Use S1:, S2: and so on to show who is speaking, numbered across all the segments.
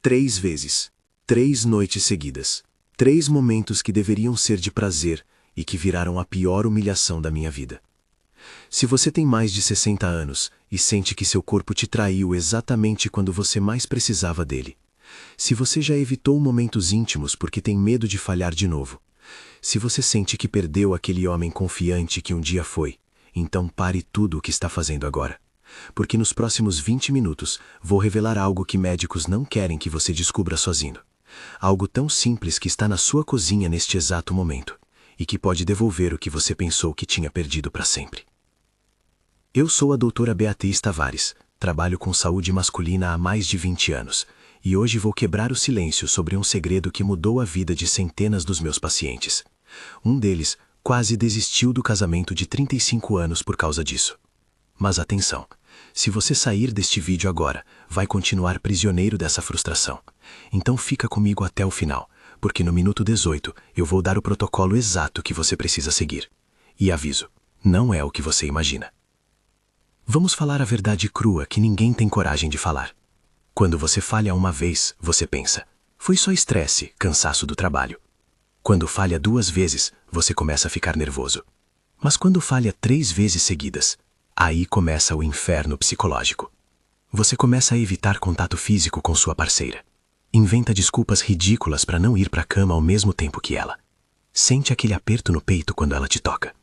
S1: 3 vezes. 3 noites seguidas. 3 momentos que deveriam ser de prazer e que viraram a pior humilhação da minha vida. Se você tem mais de 60 anos e sente que seu corpo te traiu exatamente quando você mais precisava dele, se você já evitou momentos íntimos porque tem medo de falhar de novo, se você sente que perdeu aquele homem confiante que um dia foi, então pare tudo o que está fazendo agora. Porque nos próximos 20 minutos vou revelar algo que médicos não querem que você descubra sozinho. Algo tão simples que está na sua cozinha neste exato momento e que pode devolver o que você pensou que tinha perdido para sempre. Eu sou a doutora Beatriz Tavares, trabalho com saúde masculina há mais de 20 anos e hoje vou quebrar o silêncio sobre um segredo que mudou a vida de centenas dos meus pacientes. Um deles quase desistiu do casamento de 35 anos por causa disso. Mas atenção, se você sair deste vídeo agora, vai continuar prisioneiro dessa frustração. Então fica comigo até o final, porque no minuto 18 eu vou dar o protocolo exato que você precisa seguir. E aviso, não é o que você imagina. Vamos falar a verdade crua que ninguém tem coragem de falar. Quando você falha uma vez, você pensa, foi só estresse, cansaço do trabalho. Quando falha 2 vezes, você começa a ficar nervoso. Mas quando falha 3 vezes seguidas, aí começa o inferno psicológico. Você começa a evitar contato físico com sua parceira. Inventa desculpas ridículas para não ir para a cama ao mesmo tempo que ela. Sente aquele aperto no peito quando ela te toca.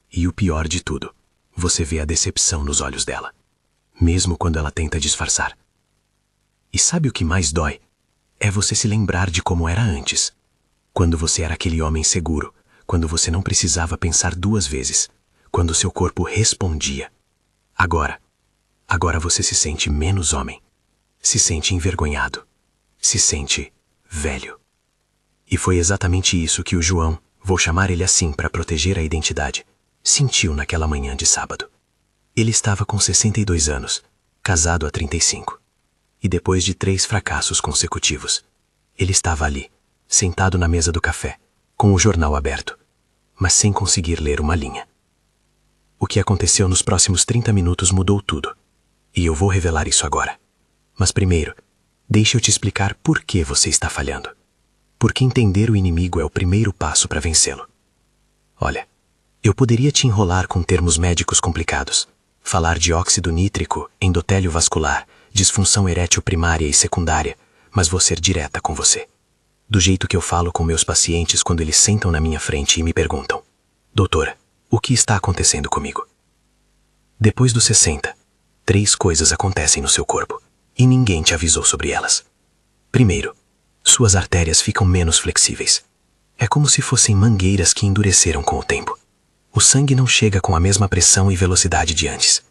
S1: E o pior de tudo, você vê a decepção nos olhos dela, mesmo quando ela tenta disfarçar. E sabe o que mais dói? É você se lembrar de como era antes. Quando você era aquele homem seguro, quando você não precisava pensar 2 vezes, quando seu corpo respondia. Agora você se sente menos homem, se sente envergonhado, se sente velho. E foi exatamente isso que o João, vou chamar ele assim para proteger a identidade, sentiu naquela manhã de sábado. Ele estava com 62 anos, casado há 35. E depois de 3 fracassos consecutivos, ele estava ali, sentado na mesa do café, com o jornal aberto, mas sem conseguir ler uma linha. O que aconteceu nos próximos 30 minutos mudou tudo. E eu vou revelar isso agora. Mas primeiro, deixa eu te explicar por que você está falhando. Porque entender o inimigo é o primeiro passo para vencê-lo. Olha, eu poderia te enrolar com termos médicos complicados, falar de óxido nítrico, endotélio vascular, disfunção erétil primária e secundária, mas vou ser direta com você. Do jeito que eu falo com meus pacientes quando eles sentam na minha frente e me perguntam: doutora, o que está acontecendo comigo? Depois dos 60, 3 coisas acontecem no seu corpo, e ninguém te avisou sobre elas. Primeiro, suas artérias ficam menos flexíveis. É como se fossem mangueiras que endureceram com o tempo. O sangue não chega com a mesma pressão e velocidade de antes.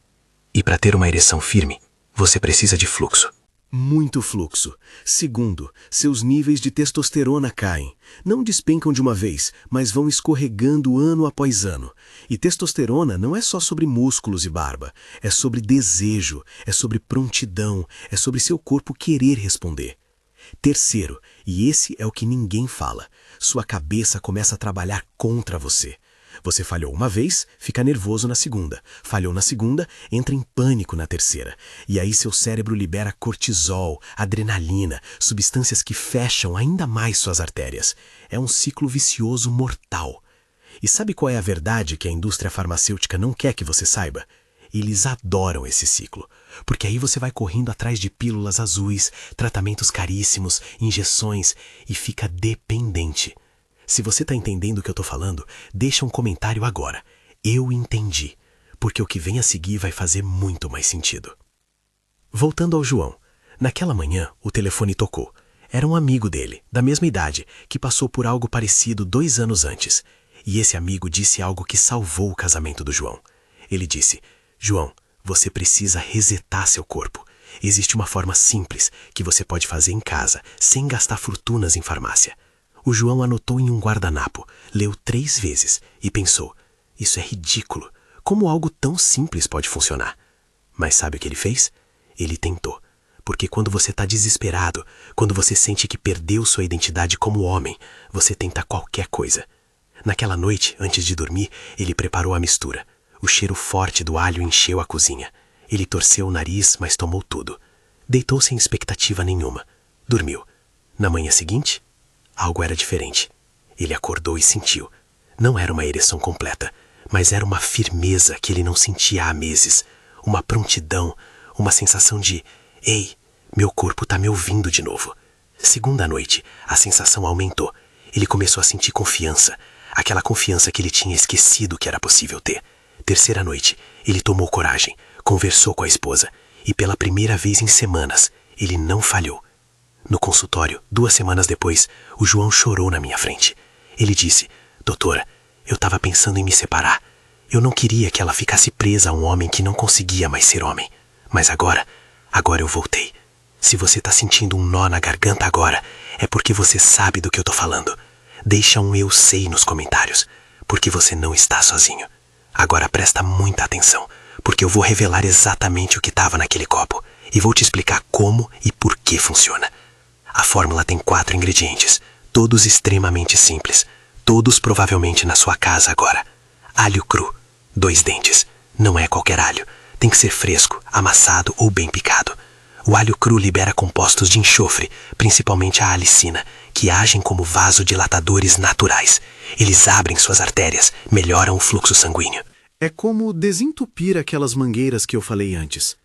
S1: E para ter uma ereção firme, você precisa de fluxo.
S2: Muito fluxo. Segundo, seus níveis de testosterona caem. Não despencam de uma vez, mas vão escorregando ano após ano. E testosterona não é só sobre músculos e barba. É sobre desejo, é sobre prontidão, é sobre seu corpo querer responder. Terceiro, e esse é o que ninguém fala, sua cabeça começa a trabalhar contra você. Você falhou uma vez, fica nervoso na segunda. Falhou na segunda, entra em pânico na terceira. E aí seu cérebro libera cortisol, adrenalina, substâncias que fecham ainda mais suas artérias. É um ciclo vicioso mortal. E sabe qual é a verdade que a indústria farmacêutica não quer que você saiba? Eles adoram esse ciclo, porque aí você vai correndo atrás de pílulas azuis, tratamentos caríssimos, injeções e fica dependente. Se você está entendendo o que eu estou falando, deixa um comentário agora. Eu entendi, porque o que vem a seguir vai fazer muito mais sentido. Voltando ao João, naquela manhã o telefone tocou. Era um amigo dele, da mesma idade, que passou por algo parecido 2 anos antes. E esse amigo disse algo que salvou o casamento do João. Ele disse: João, você precisa resetar seu corpo. Existe uma forma simples que você pode fazer em casa, sem gastar fortunas em farmácia. O João anotou em um guardanapo, leu 3 vezes e pensou: isso é ridículo, como algo tão simples pode funcionar? Mas sabe o que ele fez? Ele tentou, porque quando você está desesperado, quando você sente que perdeu sua identidade como homem, você tenta qualquer coisa. Naquela noite, antes de dormir, ele preparou a mistura. O cheiro forte do alho encheu a cozinha. Ele torceu o nariz, mas tomou tudo. Deitou sem expectativa nenhuma. Dormiu. Na manhã seguinte, algo era diferente. Ele acordou e sentiu. Não era uma ereção completa, mas era uma firmeza que ele não sentia há meses. Uma prontidão, uma sensação de: ei, meu corpo está me ouvindo de novo. Segunda noite, a sensação aumentou. Ele começou a sentir confiança, aquela confiança que ele tinha esquecido que era possível ter. Terceira noite, ele tomou coragem, conversou com a esposa, e pela primeira vez em semanas, ele não falhou. No consultório, 2 semanas depois, o João chorou na minha frente. Ele disse: doutora, eu estava pensando em me separar. Eu não queria que ela ficasse presa a um homem que não conseguia mais ser homem. Mas agora eu voltei. Se você está sentindo um nó na garganta agora, é porque você sabe do que eu estou falando. Deixa um eu sei nos comentários, porque você não está sozinho. Agora presta muita atenção, porque eu vou revelar exatamente o que estava naquele copo e vou te explicar como e por que funciona. A fórmula tem 4 ingredientes, todos extremamente simples, todos provavelmente na sua casa agora. Alho cru, 2 dentes. Não é qualquer alho, tem que ser fresco, amassado ou bem picado. O alho cru libera compostos de enxofre, principalmente a alicina, que agem como vasodilatadores naturais. Eles abrem suas artérias, melhoram o fluxo sanguíneo.
S1: É como desentupir aquelas mangueiras que eu falei antes.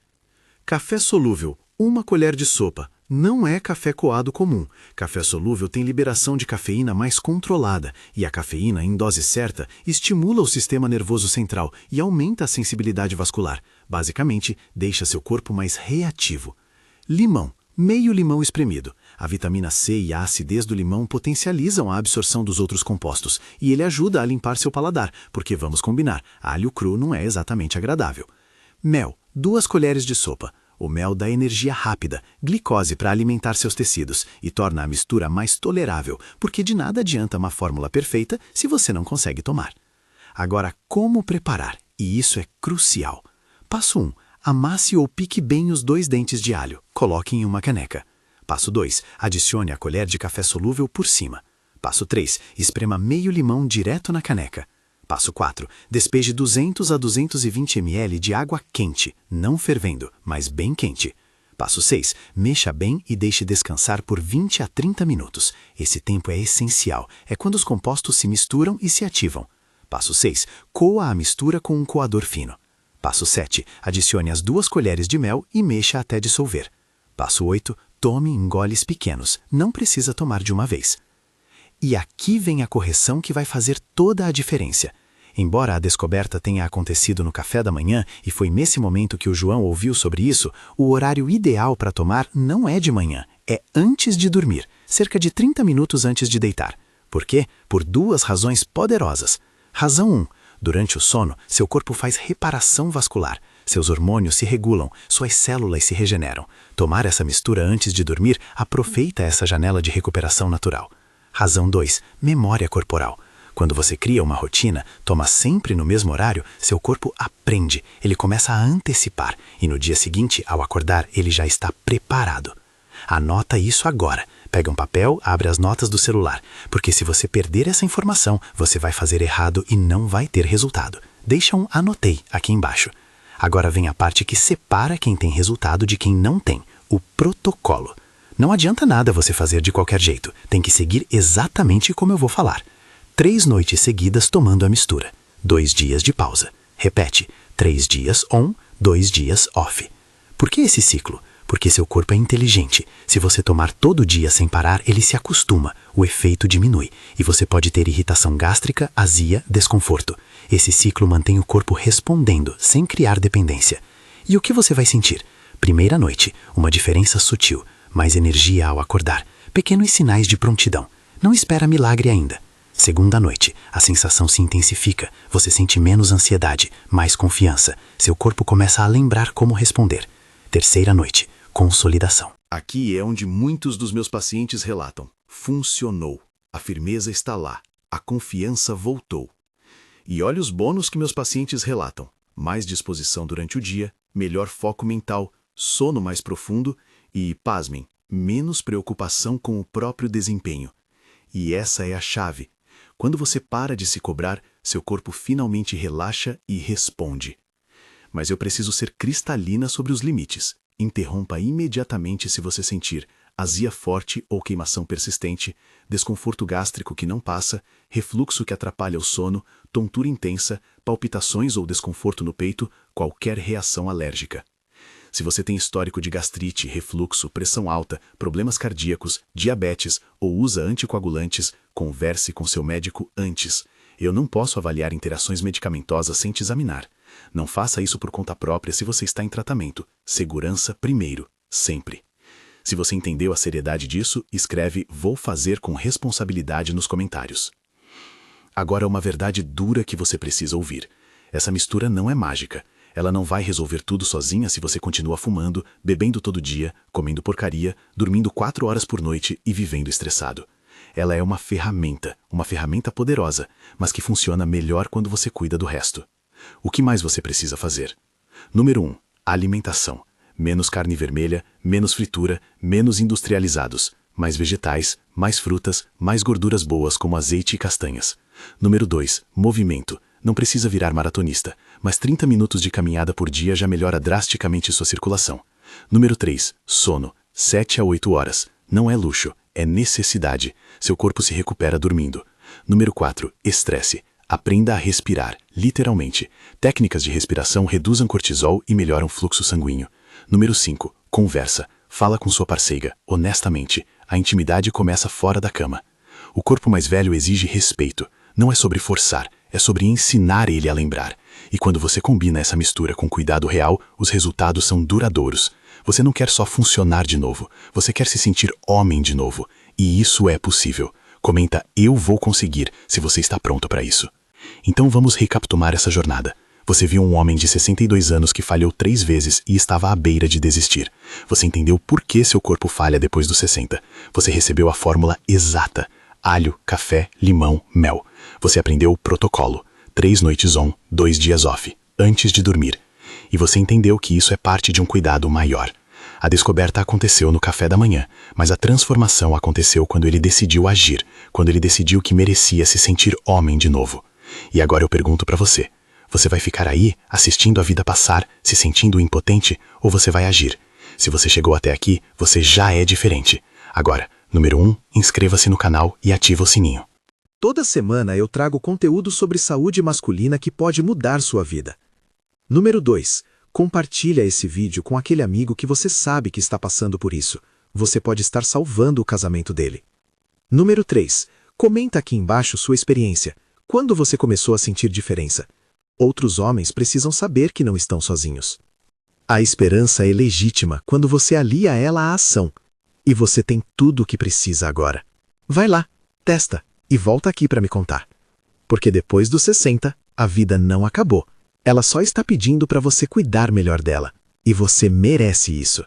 S1: Café solúvel, 1 colher de sopa. Não é café coado comum. Café solúvel tem liberação de cafeína mais controlada, e a cafeína, em dose certa, estimula o sistema nervoso central e aumenta a sensibilidade vascular. Basicamente, deixa seu corpo mais reativo. Limão, meio limão espremido. A vitamina C e a acidez do limão potencializam a absorção dos outros compostos, e ele ajuda a limpar seu paladar, porque vamos combinar, alho cru não é exatamente agradável. Mel, 2 colheres de sopa. O mel dá energia rápida, glicose para alimentar seus tecidos e torna a mistura mais tolerável, porque de nada adianta uma fórmula perfeita se você não consegue tomar. Agora, como preparar? E isso é crucial. Passo 1. Amasse ou pique bem os 2 dentes de alho. Coloque em uma caneca. Passo 2. Adicione a colher de café solúvel por cima. Passo 3. Esprema meio limão direto na caneca. Passo 4. Despeje 200 a 220 ml de água quente, não fervendo, mas bem quente. Passo 6. Mexa bem e deixe descansar por 20 a 30 minutos. Esse tempo é essencial, é quando os compostos se misturam e se ativam. Passo 6. Coa a mistura com um coador fino. Passo 7. Adicione as 2 colheres de mel e mexa até dissolver. Passo 8. Tome em goles pequenos, não precisa tomar de uma vez. E aqui vem a correção que vai fazer toda a diferença. Embora a descoberta tenha acontecido no café da manhã e foi nesse momento que o João ouviu sobre isso, o horário ideal para tomar não é de manhã, é antes de dormir, cerca de 30 minutos antes de deitar. Por quê? Por 2 razões poderosas. Razão 1. Durante o sono, seu corpo faz reparação vascular. Seus hormônios se regulam, suas células se regeneram. Tomar essa mistura antes de dormir aproveita essa janela de recuperação natural. Razão 2. Memória corporal. Quando você cria uma rotina, toma sempre no mesmo horário, seu corpo aprende, ele começa a antecipar e no dia seguinte, ao acordar, ele já está preparado. Anota isso agora. Pega um papel, abre as notas do celular, porque se você perder essa informação, você vai fazer errado e não vai ter resultado. Deixa um anotei aqui embaixo. Agora vem a parte que separa quem tem resultado de quem não tem, o protocolo. Não adianta nada você fazer de qualquer jeito, tem que seguir exatamente como eu vou falar. 3 noites seguidas tomando a mistura, 2 dias de pausa. Repete, 3 dias on, 2 dias off. Por que esse ciclo? Porque seu corpo é inteligente. Se você tomar todo dia sem parar, ele se acostuma, o efeito diminui, e você pode ter irritação gástrica, azia, desconforto. Esse ciclo mantém o corpo respondendo, sem criar dependência. E o que você vai sentir? Primeira noite, uma diferença sutil, mais energia ao acordar, pequenos sinais de prontidão. Não espera milagre ainda. Segunda noite, a sensação se intensifica, você sente menos ansiedade, mais confiança, seu corpo começa a lembrar como responder. Terceira noite, consolidação. Aqui é onde muitos dos meus pacientes relatam. Funcionou. A firmeza está lá. A confiança voltou. E olha os bônus que meus pacientes relatam. Mais disposição durante o dia, melhor foco mental, sono mais profundo e, pasmem, menos preocupação com o próprio desempenho. E essa é a chave. Quando você para de se cobrar, seu corpo finalmente relaxa e responde. Mas eu preciso ser cristalina sobre os limites. Interrompa imediatamente se você sentir:
S2: azia forte ou queimação persistente, desconforto gástrico que não passa, refluxo que atrapalha o sono, tontura intensa, palpitações ou desconforto no peito, qualquer reação alérgica. Se você tem histórico de gastrite, refluxo, pressão alta, problemas cardíacos, diabetes ou usa anticoagulantes, converse com seu médico antes. Eu não posso avaliar interações medicamentosas sem te examinar. Não faça isso por conta própria se você está em tratamento. Segurança primeiro, sempre. Se você entendeu a seriedade disso, escreve "Vou fazer com responsabilidade" nos comentários. Agora uma verdade dura que você precisa ouvir. Essa mistura não é mágica. Ela não vai resolver tudo sozinha se você continua fumando, bebendo todo dia, comendo porcaria, dormindo 4 horas por noite e vivendo estressado. Ela é uma ferramenta poderosa, mas que funciona melhor quando você cuida do resto. O que mais você precisa fazer? Número 1. Alimentação. Menos carne vermelha, menos fritura, menos industrializados. Mais vegetais, mais frutas, mais gorduras boas como azeite e castanhas. Número 2. Movimento. Não precisa virar maratonista, mas 30 minutos de caminhada por dia já melhora drasticamente sua circulação. Número 3. Sono. 7 a 8 horas. Não é luxo, é necessidade. Seu corpo se recupera dormindo. Número 4. Estresse. Aprenda a respirar, literalmente. Técnicas de respiração reduzem cortisol e melhoram o fluxo sanguíneo. Número 5. Conversa. Fala com sua parceira, honestamente. A intimidade começa fora da cama. O corpo mais velho exige respeito. Não é sobre forçar, é sobre ensinar ele a lembrar. E quando você combina essa mistura com cuidado real, os resultados são duradouros. Você não quer só funcionar de novo, você quer se sentir homem de novo. E isso é possível. Comenta "Eu vou conseguir" se você está pronto para isso. Então vamos recapitular essa jornada. Você viu um homem de 62 anos que falhou 3 vezes e estava à beira de desistir. Você entendeu por que seu corpo falha depois dos 60. Você recebeu a fórmula exata. Alho, café, limão, mel. Você aprendeu o protocolo. 3 noites on, 2 dias off, antes de dormir. E você entendeu que isso é parte de um cuidado maior. A descoberta aconteceu no café da manhã, mas a transformação aconteceu quando ele decidiu agir, quando ele decidiu que merecia se sentir homem de novo. E agora eu pergunto para você. Você vai ficar aí, assistindo a vida passar, se sentindo impotente, ou você vai agir? Se você chegou até aqui, você já é diferente. Agora, número 1, inscreva-se no canal e ativa o sininho.
S1: Toda semana eu trago conteúdo sobre saúde masculina que pode mudar sua vida. Número 2. Compartilha esse vídeo com aquele amigo que você sabe que está passando por isso. Você pode estar salvando o casamento dele. Número 3. Comenta aqui embaixo sua experiência. Quando você começou a sentir diferença? Outros homens precisam saber que não estão sozinhos. A esperança é legítima quando você alia ela à ação. E você tem tudo o que precisa agora. Vai lá, testa e volta aqui para me contar. Porque depois dos 60, a vida não acabou. Ela só está pedindo para você cuidar melhor dela. E você merece isso.